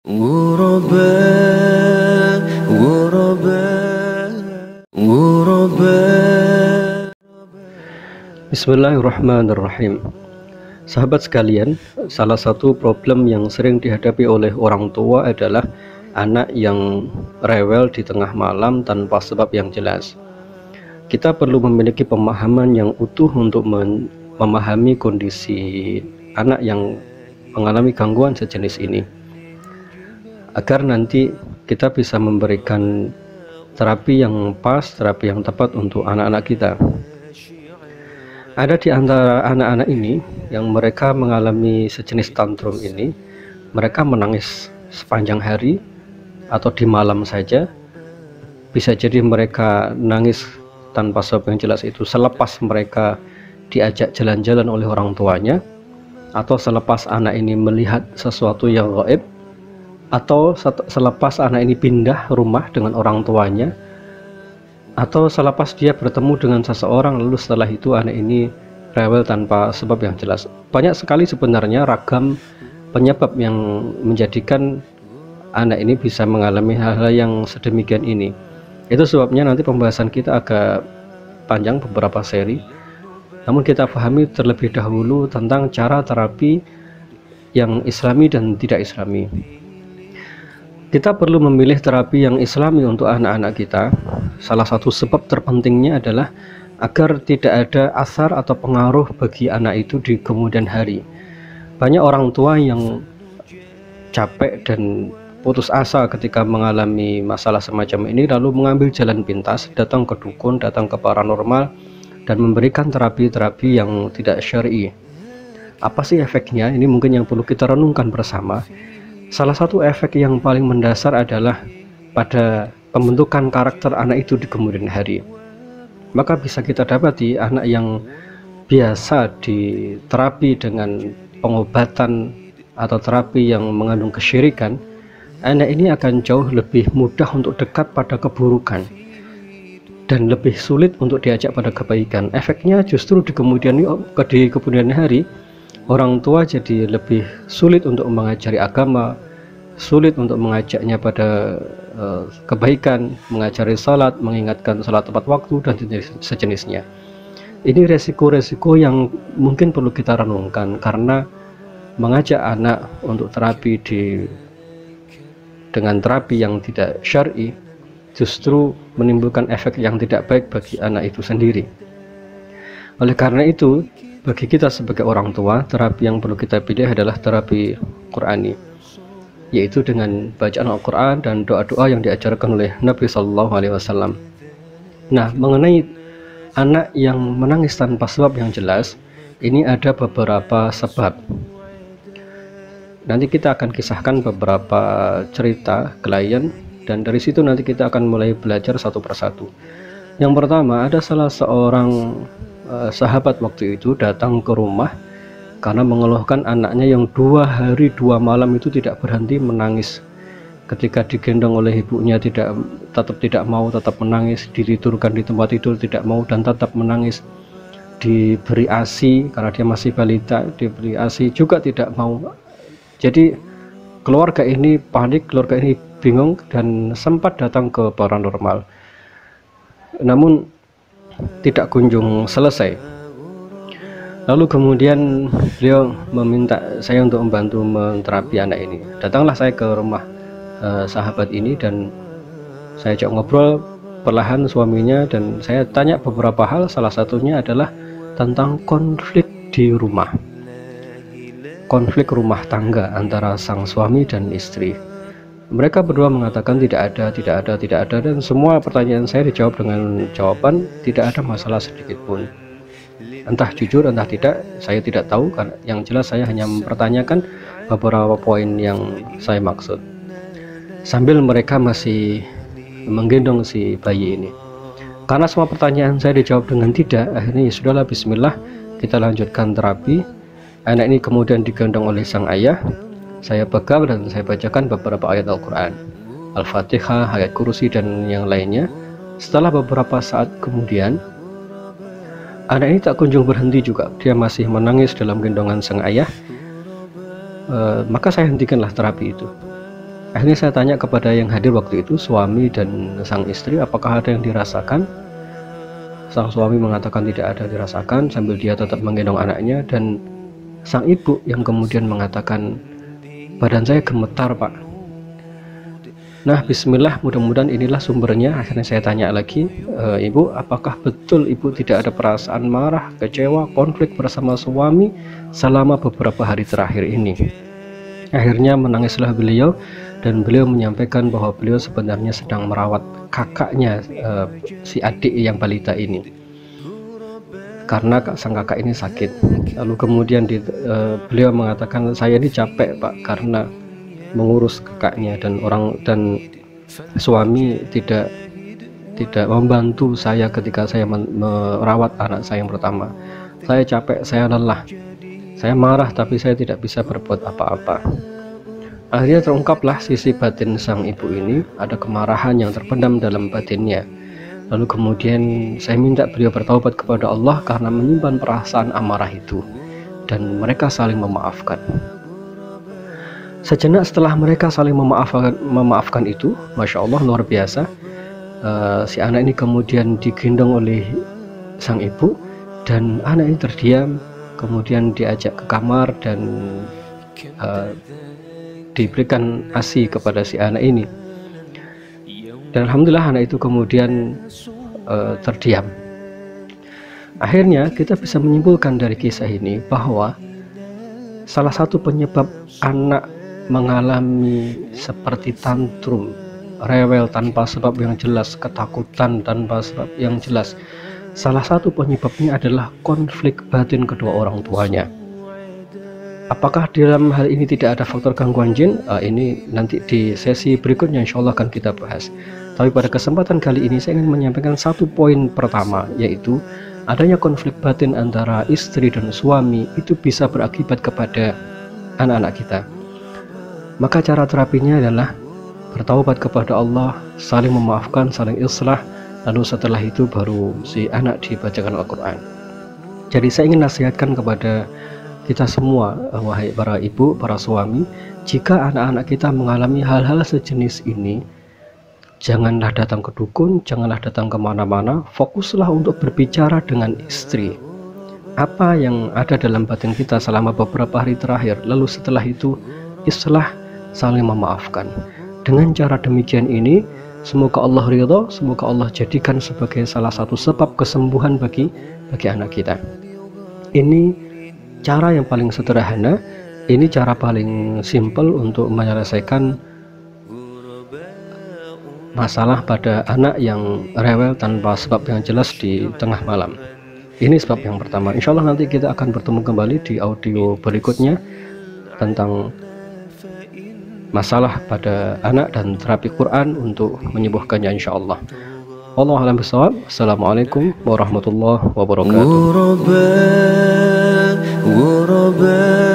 غرباء غرباء غرباء. Bismillahirrahmanirrahim. Sahabat sekalian, salah satu problem yang sering dihadapi oleh orang tua adalah anak yang rewel di tengah malam tanpa sebab yang jelas. Kita perlu memiliki pemahaman yang utuh untuk memahami kondisi anak yang mengalami gangguan sejenis ini, agar nanti kita bisa memberikan terapi yang pas, terapi yang tepat untuk anak-anak kita. Ada di antara anak-anak ini yang mereka mengalami sejenis tantrum ini, mereka menangis sepanjang hari atau di malam saja. Bisa jadi mereka nangis tanpa sebab yang jelas itu selepas mereka diajak jalan-jalan oleh orang tuanya, atau selepas anak ini melihat sesuatu yang gaib, atau selepas anak ini pindah rumah dengan orang tuanya, atau selepas dia bertemu dengan seseorang lalu setelah itu anak ini rewel tanpa sebab yang jelas. Banyak sekali sebenarnya ragam penyebab yang menjadikan anak ini bisa mengalami hal-hal yang sedemikian ini. Itu sebabnya nanti pembahasan kita agak panjang, beberapa seri, namun kita pahami terlebih dahulu tentang cara terapi yang islami dan tidak islami. Kita perlu memilih terapi yang islami untuk anak-anak kita. Salah satu sebab terpentingnya adalah agar tidak ada asar atau pengaruh bagi anak itu di kemudian hari. Banyak orang tua yang capek dan putus asa ketika mengalami masalah semacam ini, lalu mengambil jalan pintas, datang ke dukun, datang ke paranormal, dan memberikan terapi-terapi yang tidak syar'i. Apa sih efeknya? Ini mungkin yang perlu kita renungkan bersama. Salah satu efek yang paling mendasar adalah pada pembentukan karakter anak itu di kemudian hari. Maka bisa kita dapati anak yang biasa diterapi dengan pengobatan atau terapi yang mengandung kesyirikan, anak ini akan jauh lebih mudah untuk dekat pada keburukan dan lebih sulit untuk diajak pada kebaikan. Efeknya justru di kemudian hari orang tua jadi lebih sulit untuk mengajari agama, sulit untuk mengajaknya pada kebaikan, mengajari salat, mengingatkan salat tepat waktu, dan sejenisnya. Ini resiko-resiko yang mungkin perlu kita renungkan, karena mengajak anak untuk terapi dengan terapi yang tidak syar'i justru menimbulkan efek yang tidak baik bagi anak itu sendiri. Oleh karena itu, bagi kita sebagai orang tua, terapi yang perlu kita pilih adalah terapi Qur'ani, yaitu dengan bacaan Al-Quran dan doa-doa yang diajarkan oleh Nabi SAW. Nah, mengenai anak yang menangis tanpa sebab yang jelas, ini ada beberapa sebab. Nanti kita akan kisahkan beberapa cerita klien, dan dari situ nanti kita akan mulai belajar satu persatu. Yang pertama, ada salah seorang sahabat waktu itu datang ke rumah karena mengeluhkan anaknya yang 2 hari 2 malam itu tidak berhenti menangis. Ketika digendong oleh ibunya tetap tidak mau, tetap menangis. Ditidurkan di tempat tidur tidak mau dan tetap menangis. Diberi ASI karena dia masih balita, diberi ASI juga tidak mau. Jadi keluarga ini panik, keluarga ini bingung dan sempat datang ke paranormal, namun tidak kunjung selesai. Lalu kemudian beliau meminta saya untuk membantu menterapi anak ini. Datanglah saya ke rumah sahabat ini dan saya ajak ngobrol perlahan suaminya, dan saya tanya beberapa hal. Salah satunya adalah tentang konflik di rumah, konflik rumah tangga antara sang suami dan istri. Mereka berdua mengatakan tidak ada, dan semua pertanyaan saya dijawab dengan jawaban tidak ada masalah sedikit pun. Entah jujur entah tidak, saya tidak tahu, karena yang jelas saya hanya mempertanyakan beberapa poin yang saya maksud. Sambil mereka masih menggendong si bayi ini. Karena semua pertanyaan saya dijawab dengan tidak, akhirnya ya sudahlah, bismillah, kita lanjutkan terapi. Anak ini kemudian digendong oleh sang ayah. Saya pegang dan saya bacakan beberapa ayat Al-Quran, Al-Fatihah, ayat kursi, dan yang lainnya. Setelah beberapa saat kemudian, anak ini tak kunjung berhenti juga. Dia masih menangis dalam gendongan sang ayah. Maka saya hentikanlah terapi itu. Akhirnya saya tanya kepada yang hadir waktu itu, suami dan sang istri, apakah ada yang dirasakan? Sang suami mengatakan tidak ada dirasakan, sambil dia tetap menggendong anaknya. Dan sang ibu yang kemudian mengatakan, badan saya gemetar pak. Nah bismillah, mudah-mudahan inilah sumbernya. Akhirnya saya tanya lagi, ibu, apakah betul ibu tidak ada perasaan marah, kecewa, konflik bersama suami selama beberapa hari terakhir ini? Akhirnya menangislah beliau, dan beliau menyampaikan bahwa beliau sebenarnya sedang merawat kakaknya, si adik yang balita ini, karena sang kakak ini sakit. Lalu kemudian beliau mengatakan, saya ini capek pak karena mengurus kakaknya, dan suami tidak membantu saya ketika saya merawat anak saya yang pertama. Saya capek, saya lelah, saya marah, tapi saya tidak bisa berbuat apa-apa. Akhirnya terungkaplah sisi batin sang ibu ini, ada kemarahan yang terpendam dalam batinnya. Lalu kemudian saya minta beliau bertaubat kepada Allah karena menyimpan perasaan amarah itu, dan mereka saling memaafkan. Sejenak setelah mereka saling memaafkan itu, Masya Allah luar biasa, si anak ini kemudian digendong oleh sang ibu, dan anak ini terdiam, kemudian diajak ke kamar dan diberikan ASI kepada si anak ini. Dan alhamdulillah anak itu kemudian terdiam. Akhirnya kita bisa menyimpulkan dari kisah ini bahwa salah satu penyebab anak mengalami seperti tantrum, rewel tanpa sebab yang jelas, ketakutan tanpa sebab yang jelas, salah satu penyebabnya adalah konflik batin kedua orang tuanya. Apakah dalam hal ini tidak ada faktor gangguan jin? Ini nanti di sesi berikutnya insya Allah akan kita bahas. Tapi pada kesempatan kali ini saya ingin menyampaikan satu poin pertama, yaitu adanya konflik batin antara istri dan suami itu bisa berakibat kepada anak-anak kita. Maka cara terapinya adalah bertaubat kepada Allah, saling memaafkan, saling islah, lalu setelah itu baru si anak dibacakan Al-Quran. Jadi saya ingin nasihatkan kepada kita semua, wahai para ibu, para suami, jika anak-anak kita mengalami hal-hal sejenis ini, janganlah datang ke dukun, janganlah datang kemana-mana, fokuslah untuk berbicara dengan istri. Apa yang ada dalam batin kita selama beberapa hari terakhir, lalu setelah itu islah, saling memaafkan. Dengan cara demikian ini, semoga Allah ridho, semoga Allah jadikan sebagai salah satu sebab kesembuhan bagi anak kita. Ini cara yang paling sederhana, ini cara paling simple untuk menyelesaikan masalah pada anak yang rewel tanpa sebab yang jelas di tengah malam. Ini sebab yang pertama. Insya Allah nanti kita akan bertemu kembali di audio berikutnya tentang masalah pada anak dan terapi Quran untuk menyembuhkannya insya Allah. Wallahu a'lam bishawab. Assalamualaikum warahmatullahi wabarakatuh. غرباء